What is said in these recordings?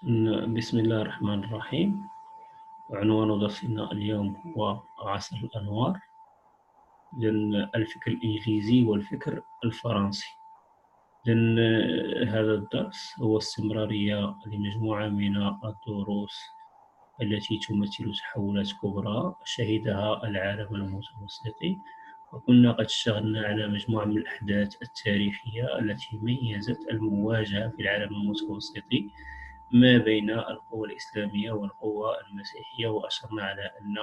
بسم الله الرحمن الرحيم. عنوان درسنا اليوم هو عصر الأنوار، لأن الفكر الإنجليزي والفكر الفرنسي. لأن هذا الدرس هو استمرارية لمجموعة من الدروس التي تمثل تحولات كبرى شهدها العالم المتوسطي، وكنا قد اشتغلنا على مجموعة من الأحداث التاريخية التي ميزت المواجهة في العالم المتوسطي ما بين القوى الإسلامية والقوى المسيحية، وأشرنا على أن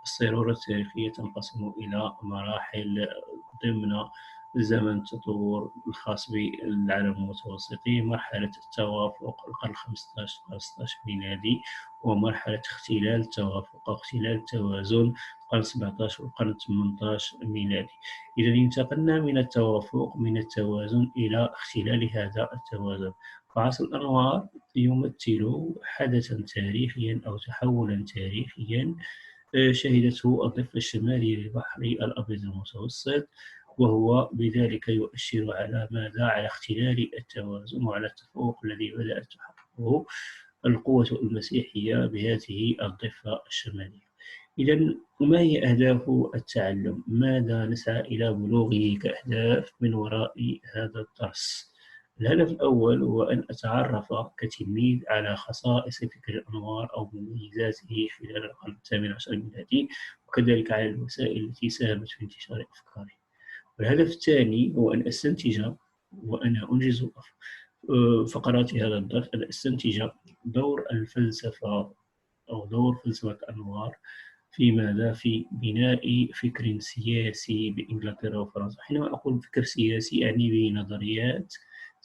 الصيرورة التاريخية تنقسم إلى مراحل ضمن زمن التطور الخاص بالعالم المتوسطي: مرحلة التوافق القرن الخمسطاش 15 ميلادي، ومرحلة اختلال التوافق أو اختلال التوازن القرن 17 والقرن 18 ميلادي. إذا انتقلنا من التوافق من التوازن إلى اختلال هذا التوازن. فعصر الأنوار يمثل حدثا تاريخيا أو تحولا تاريخيا شهدته الضفة الشمالية للبحر الأبيض المتوسط، وهو بذلك يؤشر على ماذا؟ على اختلال التوازن وعلى التفوق الذي بدأت تحققه القوة المسيحية بهذه الضفة الشمالية. إذا ما هي أهداف التعلم؟ ماذا نسعى إلى بلوغه كأهداف من وراء هذا الدرس؟ الهدف الأول هو أن أتعرف كتلميذ على خصائص فكر الأنوار أو مميزاته خلال القرن الثامن عشر الميلادي، وكذلك على الوسائل التي ساهمت في انتشار أفكاره. والهدف الثاني هو أن أستنتج، وأنا أنجز فقرات هذا الدرس، أن أستنتج دور الفلسفة أو دور فلسفة الأنوار في ماذا؟ في بناء فكر سياسي بإنجلترا وفرنسا. حينما أقول فكر سياسي أعني بنظريات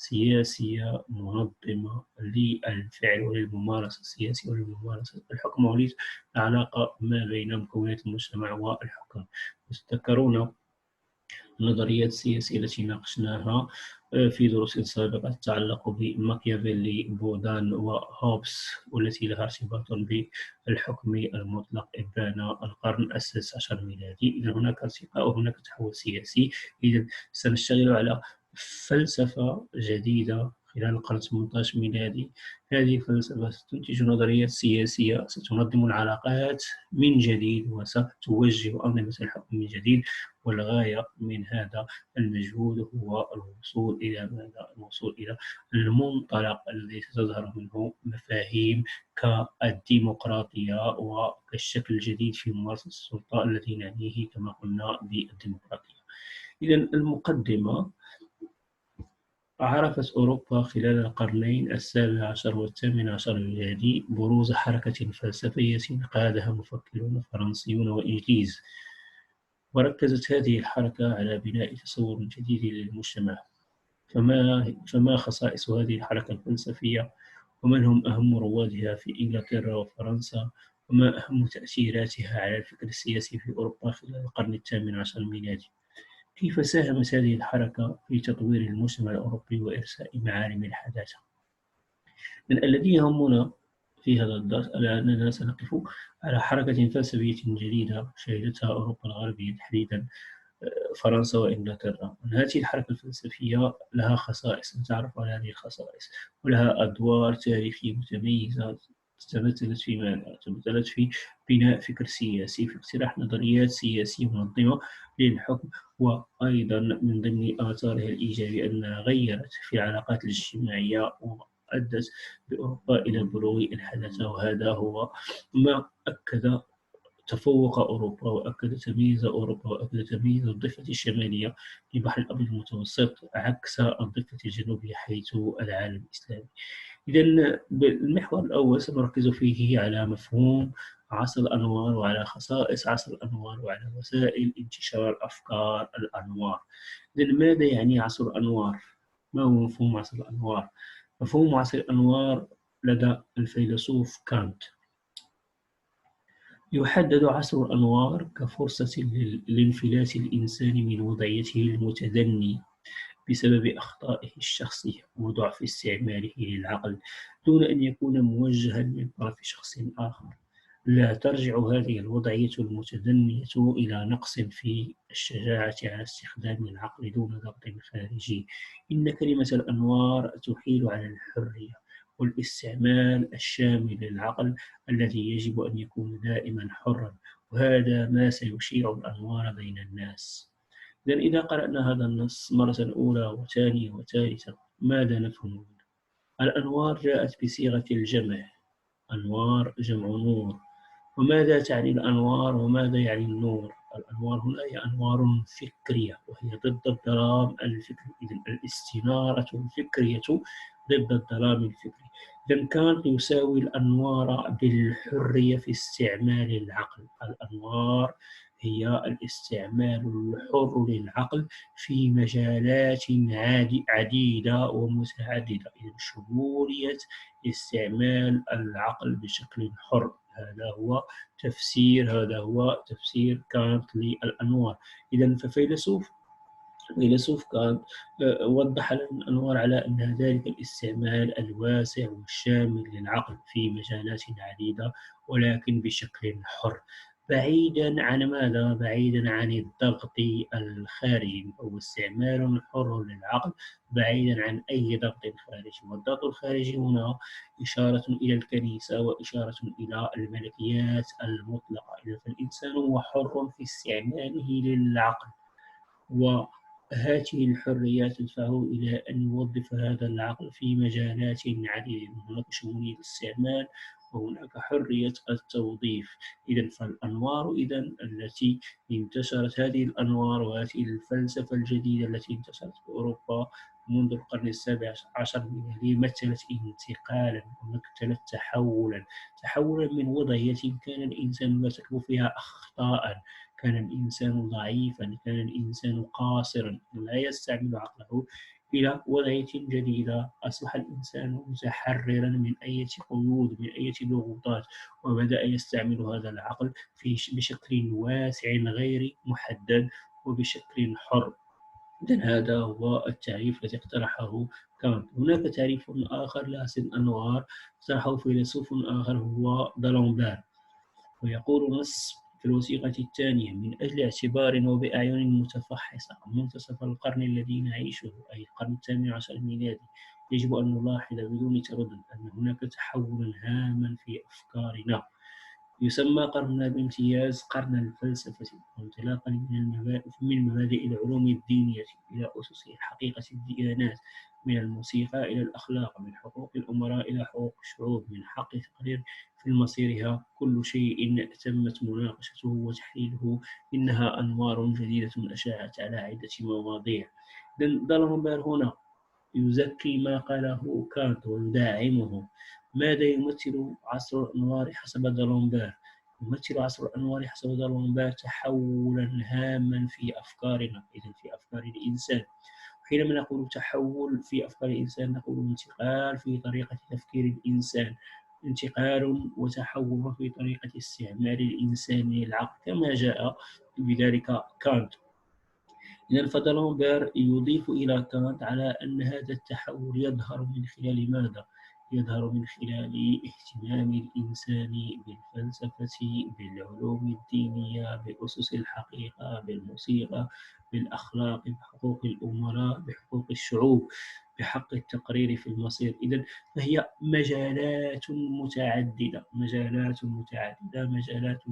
سياسية منظمة للفعل وللممارسة السياسية وللممارسة الحكم، وليس العلاقة ما بين مكونات المجتمع والحكام. تذكرون النظريات السياسية التي ناقشناها في دروس سابقة تتعلق بماكيافيلي، بودان وهوبس، والتي لها ارتباط بالحكم المطلق إبان القرن السادس عشر ميلادي. إذا هناك ارتقاء وهناك تحول سياسي. إذا سنشتغل على فلسفة جديدة خلال القرن 18 ميلادي. هذه الفلسفة ستنتج نظريات سياسية ستنظم العلاقات من جديد وستوجه أنظمة الحكم من جديد، والغاية من هذا المجهود هو الوصول إلى ماذا؟ الوصول إلى المنطلق الذي ستظهر منه مفاهيم كالديمقراطية وكالشكل الجديد في ممارسة السلطة الذي نعنيه كما قلنا بالديمقراطية. إذا المقدمة: عرفت أوروبا خلال القرنين السابع عشر والثامن عشر الميلادي بروز حركة فلسفية قادها مفكرون فرنسيون وإنجليز، وركزت هذه الحركة على بناء تصور جديد للمجتمع. فما خصائص هذه الحركة الفلسفية؟ ومن هم أهم روادها في إنجلترا وفرنسا؟ وما أهم تأثيراتها على الفكر السياسي في أوروبا خلال القرن الثامن عشر الميلادي؟ كيف ساهمت هذه الحركة في تطوير المجتمع الأوروبي وإرساء معالم الحداثة؟ من الذي يهمنا في هذا الدرس أننا سنقف على حركة فلسفية جديدة شهدتها أوروبا الغربية، تحديدا فرنسا وإنجلترا. هذه الحركة الفلسفية لها خصائص، نتعرف على هذه الخصائص، ولها أدوار تاريخية متميزة تمثلت في ماذا؟ تمثلت في بناء فكر سياسي، في اقتراح نظريات سياسية منظمة للحكم، وأيضا من ضمن آثارها الإيجابية أنها غيرت في العلاقات الاجتماعية وأدت بأوروبا إلى بلوغ الحداثة. وهذا هو ما أكد تفوق أوروبا وأكد تمييز أوروبا وأكد تمييز الضفة الشمالية للبحر الأبيض المتوسط عكس الضفة الجنوبية حيث العالم الإسلامي. إذا المحور الأول سنركز فيه على مفهوم عصر الأنوار وعلى خصائص عصر الأنوار وعلى وسائل انتشار أفكار الأنوار. إذا ماذا يعني عصر الأنوار؟ ما هو مفهوم عصر الأنوار؟ مفهوم عصر الأنوار لدى الفيلسوف كانت يحدد عصر الأنوار كفرصة لانفلات الإنسان من وضعيته المتدني بسبب أخطائه الشخصية وضعف استعماله للعقل، دون أن يكون موجها من طرف شخص آخر. لا ترجع هذه الوضعية المتدنية إلى نقص في الشجاعة على استخدام العقل دون ضغط خارجي. إن كلمة الأنوار تحيل على الحرية، والاستعمال الشامل للعقل الذي يجب أن يكون دائما حرا، وهذا ما سيشيع الأنوار بين الناس. إذا قرأنا هذا النص مرة أولى وثانية وثالثة ماذا نفهم منه؟ الأنوار جاءت بصيغة الجمع، أنوار جمع نور. وماذا تعني الأنوار وماذا يعني النور؟ الأنوار هنا هي أنوار فكرية وهي ضد الظلام الفكري. إذن الاستنارة الفكرية ضد الظلام الفكري. إذن كانت يساوي الأنوار بالحرية في استعمال العقل. الأنوار هي الاستعمال الحر للعقل في مجالات عديدة ومتعددة. إذن شمولية استعمال العقل بشكل حر، هذا هو تفسير كانت للأنوار. إذا فيلسوف كانت وضح لنا الأنوار على أن ذلك الاستعمال الواسع والشامل للعقل في مجالات عديدة ولكن بشكل حر، بعيدا عن ماذا؟ بعيدا عن الضغط الخارجي، أو استعمال حر للعقل بعيدا عن أي ضغط خارجي. والضغط الخارجي هنا إشارة إلى الكنيسة وإشارة إلى الملكيات المطلقة. إذا فالإنسان هو حر في استعماله للعقل، وهذه الحريات تدفعه إلى أن يوظف هذا العقل في مجالات عديدة. هناك شمولية الاستعمال وهناك حرية التوظيف. إذا فالأنوار التي انتشرت، هذه الأنوار وهذه الفلسفة الجديدة التي انتشرت في أوروبا منذ القرن السابع عشر الميلادي مثلت انتقالا ومثلت تحولا من وضعية كان الإنسان يرتكب فيها أخطاء، كان الإنسان ضعيفا، كان الإنسان قاصرا لا يستعمل عقله، إلى وضعية جديدة أصبح الإنسان متحررا من أي قيود، من أي ضغوطات، وبدأ يستعمل هذا العقل بشكل واسع غير محدد وبشكل حر. إذن هذا هو التعريف الذي اقترحه كانت. هناك تعريف آخر لهذه الأنوار اقترحه فيلسوف آخر هو دالامبير، ويقول نص في الوثيقة الثانية: من أجل اعتبار وبأعين متفحصة منتصف القرن الذي نعيشه، أي القرن الثامن عشر الميلادي، يجب أن نلاحظ بدون تردد أن هناك تحولا هاما في أفكارنا. يسمى قرننا بامتياز قرن الفلسفة، وانطلاقا من مبادئ العلوم الدينية إلى أسس حقيقة الديانات، من الموسيقى إلى الأخلاق، من حقوق الأمراء إلى حقوق الشعوب، من حق التقرير في مصيرها، كل شيء تمت مناقشته وتحليله. إنها أنوار جديدة أشاعت على عدة مواضيع. دالامبير هنا يزكي ما قاله كانت ويدعمه. ماذا يمثل عصر الأنوار حسب دالامبير؟ يمثل عصر الأنوار حسب دالامبير تحولا هاما في أفكارنا، إذن في أفكار الإنسان. حينما نقول تحول في أفكار الإنسان نقول انتقال في طريقة تفكير الإنسان، انتقال وتحول في طريقة استعمال الإنسان للعقل كما جاء بذلك كانت. إذن فدالامبير يضيف إلى كانت على أن هذا التحول يظهر من خلال ماذا؟ يظهر من خلال اهتمام الإنسان بالفلسفة، بالعلوم الدينية، بأسس الحقيقة، بالموسيقى، بالأخلاق، بحقوق الأمراء، بحقوق الشعوب، بحق التقرير في المصير. إذن فهي مجالات متعددة، مجالات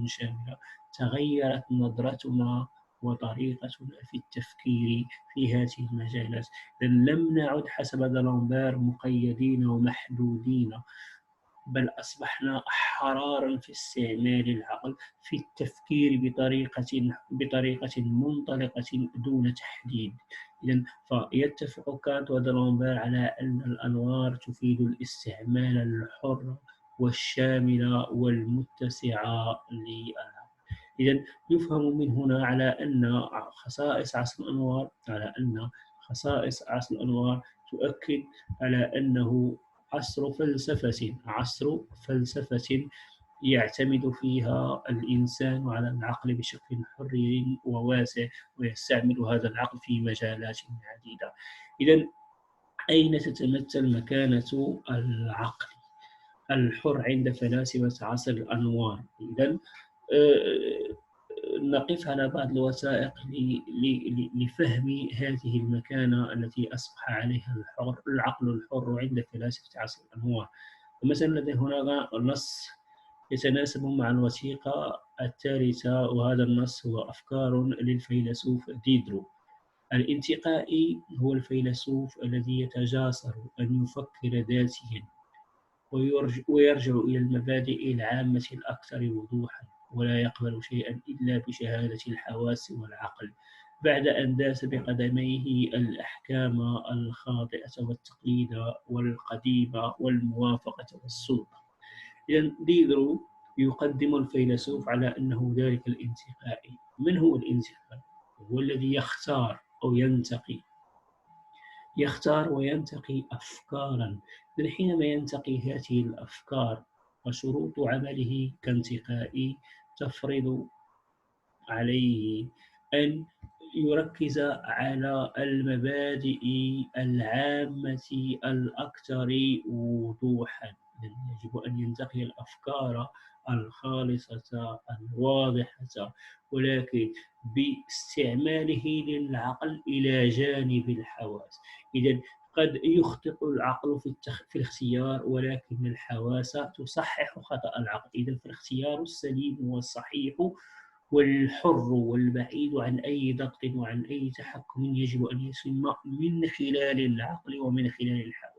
شاملة. تغيرت نظرتنا وطريقتنا في التفكير في هذه المجالات. لم نعد حسب دالامبير مقيدين ومحدودين، بل أصبحنا أحرارا في استعمال العقل في التفكير بطريقة منطلقة دون تحديد. إذن فيتفق كانت ودالامبير على أن الأنوار تفيد الاستعمال الحر والشامل والمتسع للعقل. إذن يفهم من هنا على أن خصائص عصر الأنوار تؤكد على أنه عصر فلسفة يعتمد فيها الإنسان على العقل بشكل حر وواسع، ويستعمل هذا العقل في مجالات عديدة. إذن أين تتمثل مكانة العقل الحر عند فلاسفة عصر الأنوار؟ إذن نقف على بعض الوثائق لفهم هذه المكانة التي أصبح عليها العقل الحر عند فلاسفة عصر الأنوار. مثلا لدي هنا نص يتناسب مع الوثيقة الثالثة، وهذا النص هو أفكار للفيلسوف ديدرو. الانتقائي هو الفيلسوف الذي يتجاسر أن يفكر ذاتيا ويرجع إلى المبادئ العامة الأكثر وضوحا، ولا يقبل شيئا إلا بشهادة الحواس والعقل، بعد أن داس بقدميه الأحكام الخاطئة والتقليد والقديم والموافقة والسلطة. إذن ديدرو يقدم الفيلسوف على أنه ذلك الانتقائي. من هو الانتقائي؟ هو الذي يختار أو يختار وينتقي أفكارا. حينما ينتقي هذه الأفكار وشروط عمله كانتقائي تفرض عليه أن يركز على المبادئ العامة الأكثر وضوحا. يجب أن ينتقي الأفكار الخالصة الواضحة، ولكن باستعماله للعقل إلى جانب الحواس. إذن قد يخطئ العقل في الاختيار، ولكن الحواس تصحح خطأ العقل. إذن فالاختيار السليم والصحيح والحر والبعيد عن أي ضغط وعن أي تحكم يجب أن يتم من خلال العقل ومن خلال الحواس.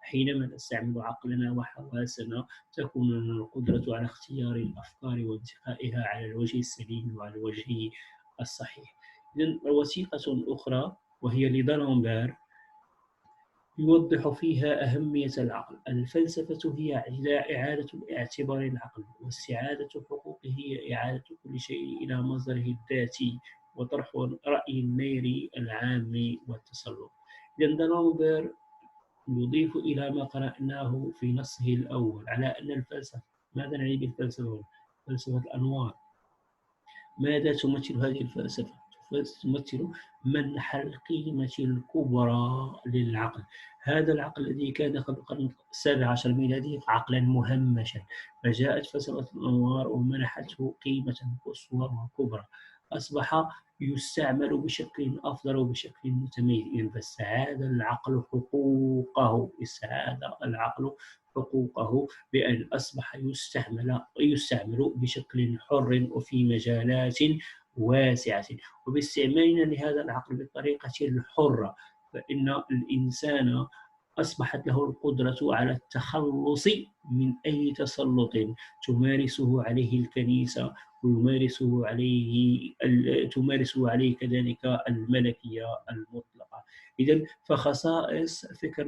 حينما نستعمل عقلنا وحواسنا تكون لنا القدرة على اختيار الأفكار وانتقائها على الوجه السليم وعلى الوجه الصحيح. إذن وثيقة أخرى وهي لدالامبير يوضح فيها أهمية العقل. الفلسفة هي إعادة الاعتبار العقل، واستعادة حقوقه هي إعادة كل شيء إلى مصدره الذاتي وطرح رأي النير العام والتسلط. إذن دالامبير يضيف إلى ما قرأناه في نصه الأول على أن الفلسفة، ماذا نعني بالفلسفة؟ فلسفة الأنوار. ماذا تمثل هذه الفلسفة؟ تمثل منح القيمة الكبرى للعقل. هذا العقل الذي كان قبل القرن ال17 ميلادي عقلا مهمشا، فجاءت فلسفة الأنوار ومنحته قيمة قصوى وكبرى، أصبح يستعمل بشكل أفضل وبشكل متميز. فاستعاد العقل حقوقه بأن أصبح يستعمل بشكل حر وفي مجالات واسعة. وباستعمالنا لهذا العقل بالطريقة الحرة فإن الإنسان أصبحت له القدرة على التخلص من أي تسلط تمارسه عليه الكنيسة تمارسه عليه كذلك الملكية المطلقة. إذن فخصائص الفكر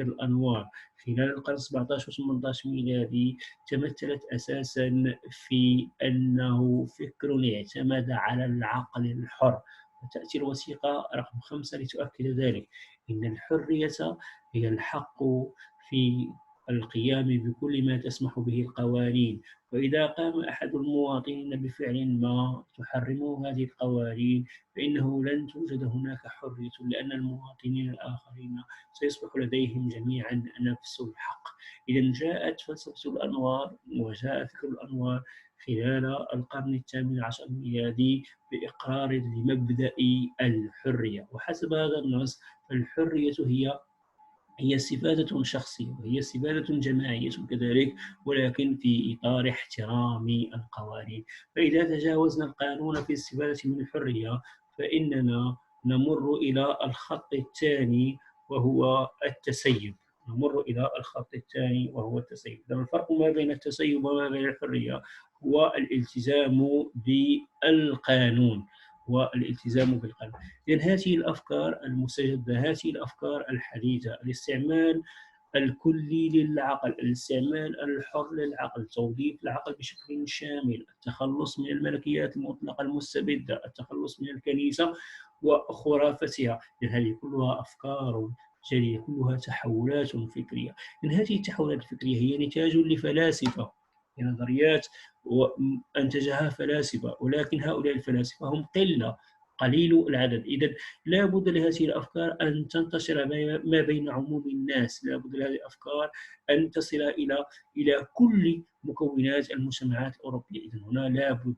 الأنوار خلال القرن 17 و 18 ميلادي تمثلت أساسا في أنه فكر اعتمد على العقل الحر. وتأتي الوثيقة رقم 5 لتؤكد ذلك. إن الحرية هي الحق في القيام بكل ما تسمح به القوانين، وإذا قام أحد المواطنين بفعل ما تحرمه هذه القوانين فإنه لن توجد هناك حرية، لأن المواطنين الآخرين سيصبح لديهم جميعا نفس الحق. إذا جاءت فلسفة الأنوار وجاء فكر الأنوار خلال القرن ال18 الميلادي بإقرار لمبدأ الحرية. وحسب هذا النص فالحرية هي استفادة شخصية وهي استفادة جماعية كذلك، ولكن في إطار احترام القوانين. فإذا تجاوزنا القانون في الاستفادة من الحرية فإننا نمر إلى الخط الثاني وهو التسيب. الفرق ما بين التسيب وما بين الحرية هو الالتزام بالقانون إذن هذه الأفكار المستجدة، هذه الأفكار الحديثة، الاستعمال الكلي للعقل، الاستعمال الحر للعقل، توظيف العقل بشكل شامل، التخلص من الملكيات المطلقة المستبدة، التخلص من الكنيسة وخرافتها. هذه كلها أفكار جديدة، كلها تحولات فكرية. هذه التحولات الفكرية هي نتاج لفلاسفة، نظريات وأنتجها فلاسفة، ولكن هؤلاء الفلاسفة هم قلة قليل العدد. إذا لا بد لهذه الأفكار أن تنتشر ما بين عموم الناس، لا بد لهذه الأفكار أن تصل إلى كل مكونات المجتمعات الأوروبية. إذا هنا لا بد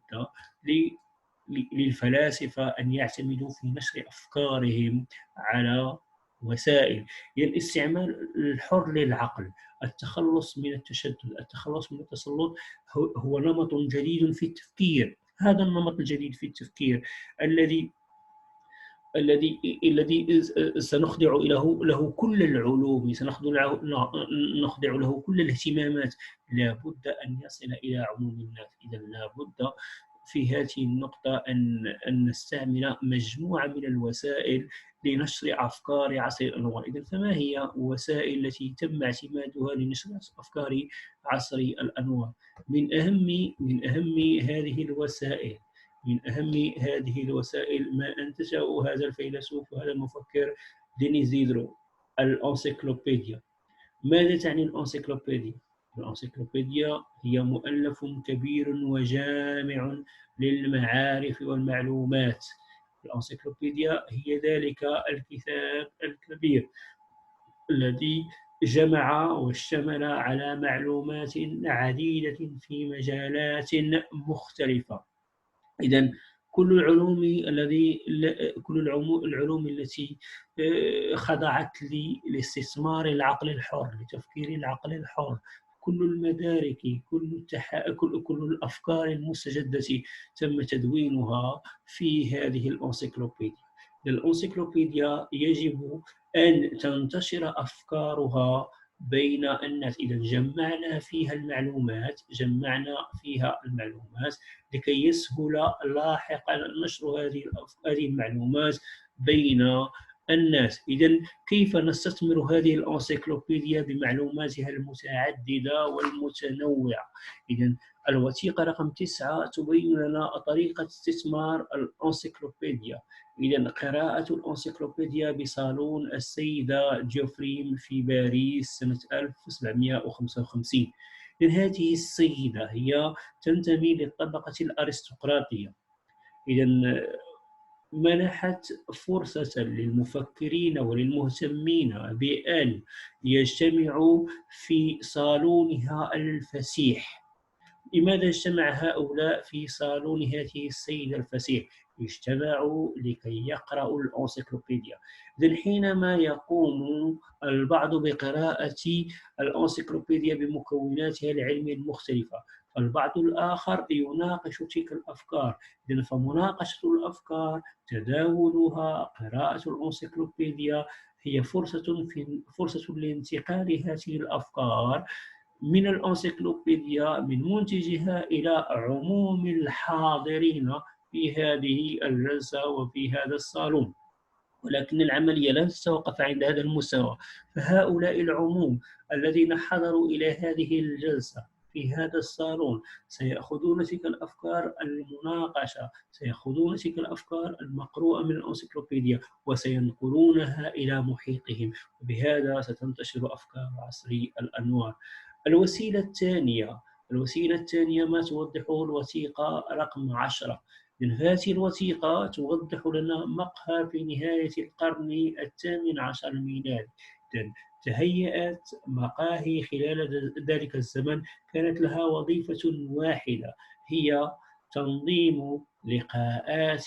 للفلاسفة أن يعتمدوا في نشر أفكارهم على وسائل. يعني الاستعمال الحر للعقل، التخلص من التشتت، التخلص من التسلط، هو نمط جديد في التفكير. هذا النمط الجديد في التفكير الذي سنخضع له كل العلوم، نخضع له كل الاهتمامات، لا بد أن يصل إلى عموم الناس. إذا لا بد في هذه النقطة أن نستعمل مجموعة من الوسائل لنشر أفكار عصر الأنوار. إذا فما هي الوسائل التي تم اعتمادها لنشر أفكار عصر الأنوار؟ من أهم هذه الوسائل ما أنتجه هذا الفيلسوف وهذا المفكر دينيس ديدرو، الأنسيكلوبيديا. ماذا تعني الأنسيكلوبيديا؟ الأنسيكلوبيديا هي مؤلف كبير وجامع للمعارف والمعلومات. الأنسيكلوبيديا هي ذلك الكتاب الكبير الذي جمع واشتمل على معلومات عديدة في مجالات مختلفة. إذا كل العلوم التي خضعت لاستثمار العقل الحر، لتفكير العقل الحر، كل المدارك، كل الأفكار المستجدة تم تدوينها في هذه الأنسيكلوبيديا. الأنسيكلوبيديا يجب أن تنتشر أفكارها بين الناس. إذا جمعنا فيها المعلومات لكي يسهل لاحقا نشر هذه المعلومات بين الناس. إذا كيف نستثمر هذه الأنسيكلوبيديا بمعلوماتها المتعددة والمتنوعة؟ إذا الوثيقة رقم 9 تبين لنا طريقة استثمار الأنسيكلوبيديا. إذا قراءة الأنسيكلوبيديا بصالون السيدة جوفريم في باريس سنة 1755. هذه السيدة هي تنتمي للطبقة الأرستقراطية. إذا منحت فرصة للمفكرين وللمهتمين بأن يجتمعوا في صالونها الفسيح. لماذا اجتمع هؤلاء في صالون هذه السيدة الفسيح؟ اجتمعوا لكي يقرأوا الأنسيكلوبيديا. إذن حينما يقوم البعض بقراءة الأنسيكلوبيديا بمكوناتها العلمية المختلفة، البعض الآخر يناقش تلك الأفكار. إذن فمناقشة الأفكار، تداولها، قراءة الأنسيكلوبيديا هي فرصة لانتقال هذه الأفكار من الأنسيكلوبيديا من منتجها إلى عموم الحاضرين في هذه الجلسة وفي هذا الصالون. ولكن العملية لا تتوقف عند هذا المستوى، فهؤلاء العموم الذين حضروا إلى هذه الجلسة في هذا الصالون سيأخذون تلك الأفكار المناقشة، سيأخذون تلك الأفكار المقروءة من الأنسيكلوبيديا وسينقلونها إلى محيطهم، وبهذا ستنتشر أفكار عصر الأنوار. الوسيلة الثانية ما توضحه الوثيقة رقم 10. هذه الوثيقة توضح لنا مقهى في نهاية القرن 18 الميلادي. تهيأت مقاهي خلال ذلك الزمن كانت لها وظيفة واحدة، هي تنظيم لقاءات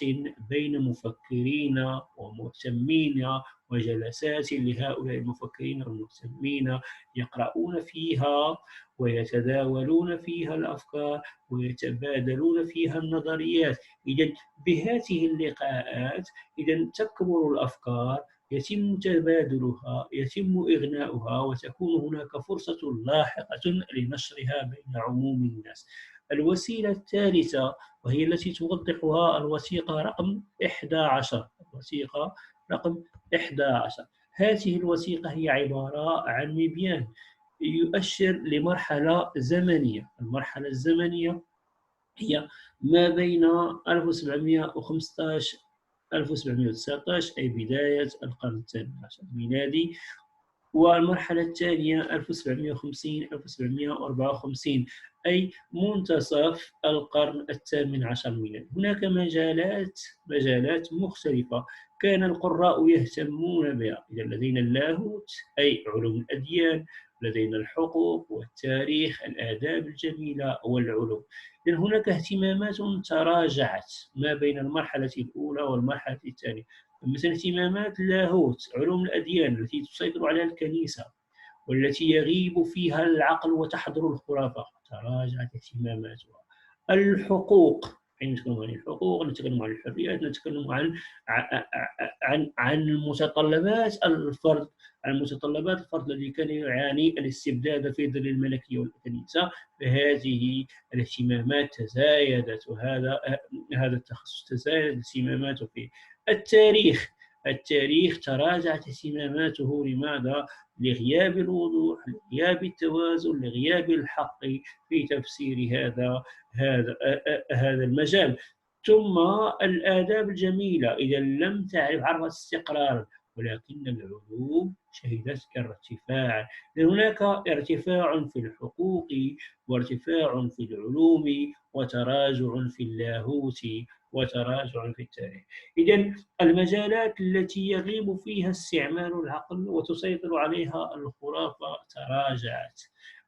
بين مفكرين ومهتمين وجلسات لهؤلاء المفكرين والمهتمين يقرؤون فيها ويتداولون فيها الأفكار ويتبادلون فيها النظريات. إذن بهذه اللقاءات تكبر الأفكار، يتم تبادلها، يتم إغناؤها، وتكون هناك فرصة لاحقة لنشرها بين عموم الناس. الوسيلة الثالثة وهي التي توضحها الوثيقة رقم 11. هذه الوثيقة هي عبارة عن مبيان يؤشر لمرحلة زمنية. المرحلة الزمنية هي ما بين 1715 1719 أي بداية القرن 18 الميلادي، والمرحلة الثانية 1750 1754 أي منتصف القرن الثامن عشر ميلادي. هناك مجالات مختلفة كان القراء يهتمون بها. إذا لدينا اللاهوت أي علوم الأديان، لدينا الحقوق والتاريخ، الآداب الجميلة والعلوم. إذن هناك اهتمامات تراجعت ما بين المرحلة الأولى والمرحلة الثانية. مثل اهتمامات اللاهوت، علوم الأديان التي تسيطر عليها الكنيسة والتي يغيب فيها العقل وتحضر الخرافة، تراجعت اهتماماتها. الحقوق، حين نتكلم عن الحقوق نتكلم عن الحريات، نتكلم عن متطلبات الفرد، عن متطلبات الفرد الذي كان يعاني الاستبداد في ظل الملكية والكنيسة. فهذه الاهتمامات تزايدت، هذا التخصص تزايد اهتماماته فيه. التاريخ تراجعت اهتماماته. لماذا؟ لغياب الوضوح، لغياب التوازن، لغياب الحق في تفسير هذا المجال. ثم الآداب الجميلة، إذا لم تعرف عرفت استقرار، ولكن العلوم شهدت ارتفاعا. هناك ارتفاع في الحقوق وارتفاع في العلوم وتراجع في اللاهوت وتراجع في التاريخ. إذن المجالات التي يغيب فيها استعمال العقل وتسيطر عليها الخرافة تراجعت.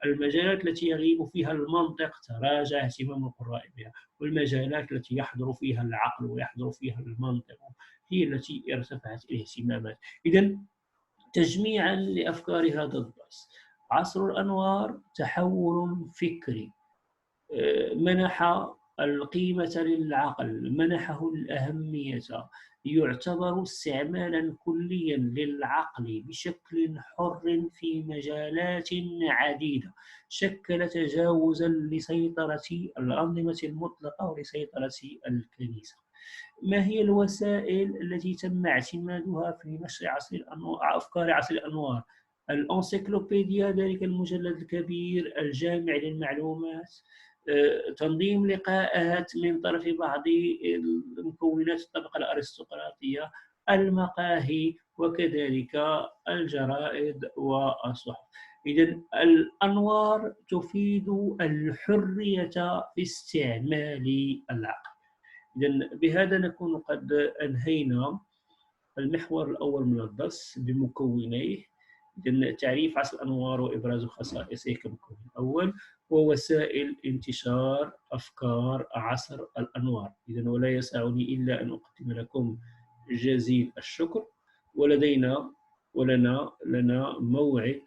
المجالات التي يغيب فيها المنطق تراجع اهتمام القراء بها، والمجالات التي يحضر فيها العقل ويحضر فيها المنطق هي التي ارتفعت الاهتمامات. إذن تجميعا لأفكار هذا الدرس، عصر الأنوار تحول فكري منح القيمة للعقل، منحه الأهمية، يعتبر استعمالا كليا للعقل بشكل حر في مجالات عديدة، شكل تجاوزا لسيطرة الأنظمة المطلقة ولسيطرة الكنيسة. ما هي الوسائل التي تم اعتمادها في نشر أفكار عصر الأنوار؟ الأنسيكلوبيديا، ذلك المجلد الكبير الجامع للمعلومات، تنظيم لقاءات من طرف بعض مكونات الطبقة الأرستقراطية، المقاهي، وكذلك الجرائد والصحف. إذن الأنوار تفيد الحرية في استعمال العقل. إذن بهذا نكون قد أنهينا المحور الأول من الدرس بمكونيه. إذن تعريف عصر الأنوار وإبراز خصائصه كمكون أول، ووسائل انتشار أفكار عصر الأنوار. إذن ولا يسعني إلا أن أقدم لكم جزيل الشكر، ولنا موعد